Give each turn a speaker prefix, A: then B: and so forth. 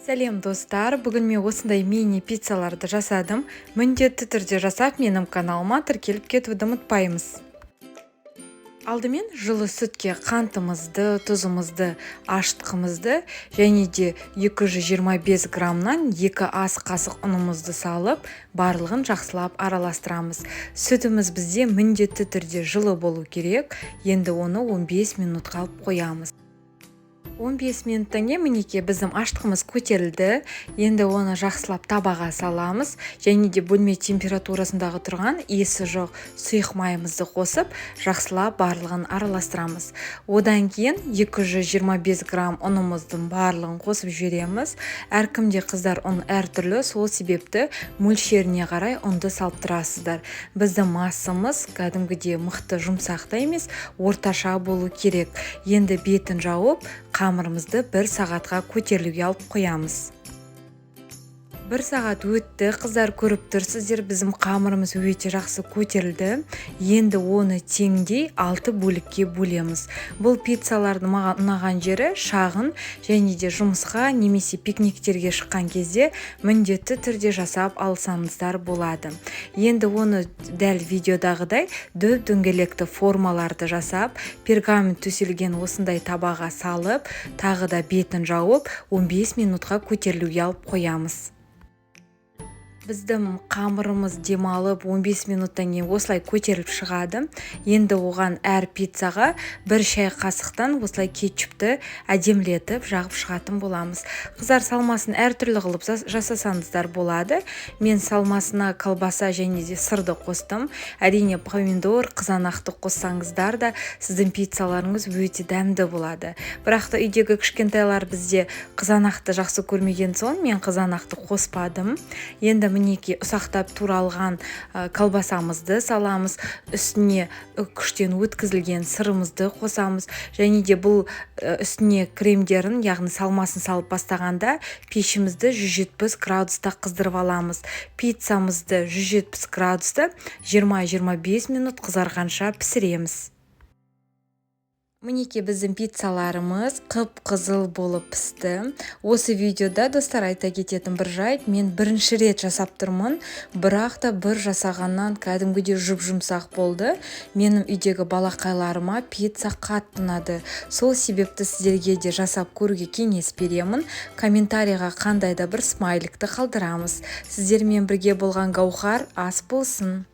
A: Сәлем достар, бүгін мен осындай мини пиццаларды жасадым. Міндетті түрде жасап, менің каналыма тіркеліп кетуді ұмытпаймыз. Алдымен жылы сүтке қантымызды, тұзымызды, ашытқымызды және де 225 граммнан 2 ас қасық ұнымызды салып, барлығын жақсылап араластырамыз. Сүтіміз бізде міндетті түрде жылы болу керек. Енді оны 15 минутқа алып қоямыз. 15 минуттан кейін мінекей біздің ашытқымыз көтерілді. Енді оны жақсылап табаға саламыз және де бөлме температурасындағы тұрған иісі жоқ сұйық майымызды қосып, жақсылап барлығын араластырамыз. Одан кейін 225 грамм ұнымыздың барлығын қосып жібереміз. Әркімде қыздар ұн әртүрлі, сол себепті мөлшеріне қарай ұнды салып тұрасыздар. Біздің массамыз кәдімгідей мықты жұмсақ та емес, орташа болу керек. Енді бетін жауып, қамырымызды 1 сағатқа көтерілуге алып қоямыз. 1 сағат өтті, қыздар көріп тұрсыздар, біздің қамырымыз өте жақсы көтерілді. Енді оны теңдей 6 бөлікке бөлеміз. Бұл пиццалардың маған ұнаған жері шағын және де жұмысқа немесе пикниктерге шыққан кезде міндетті түрде жасап алсаңыздар болады. Енді оны дәл видеодағыдай дөп-дөңгелекті формаларды жасап, пергамент төселген осындай табаға салып, тағы да бетін жауып, 15 минутқа көтерілуге алып қоямыз. Біздің қамырымыз демалып 15 минуттан кейін осылай көтеріліп шығады. Енді оған әр пиццаға 1 шай қасықтан осылай кетчупты әдемілетіп жағып шығатын боламыз. Қыздар салмасын әртүрлі қылып жасасаңыздар болады. Мен салмасына колбаса және де сырды қостым. Әрине помидор, қызанақты қоссаңыздар да сіздің пиццаларыңыз өте дәмді болады. Бірақ та үйдегі кішкентайлар бізде қызанақты жақсы көрмеген соң мен қызанақты қоспадым. Енді мінекей ұсақтап туралған колбасамызды саламыз, үстіне күштен өткізілген сырымызды қосамыз және де бұл үстіне кремдерін, яғни салмасын салып бастағанда пешімізді 170 градуста қыздырып аламыз. Пиццамызды 170 градуста 20-25 минут қызарғанша пісіреміз. Мінекей біздің пиццаларымыз қып-қызыл болып пісті. Осы видеода достар айта кететін бір жайт, мен бірінші рет жасап тұрмын, бірақ та бір жасағаннан кәдімгідей жұп-жұмсақ болды. Менің үйдегі балақайларыма пицца қатты ұнады. Сол себепті сіздерге де жасап көруге кеңес беремін. Комментарийға қандай да бір смайликті қалдырамыз. Сіздермен бірге болған Гаухар ас болсын.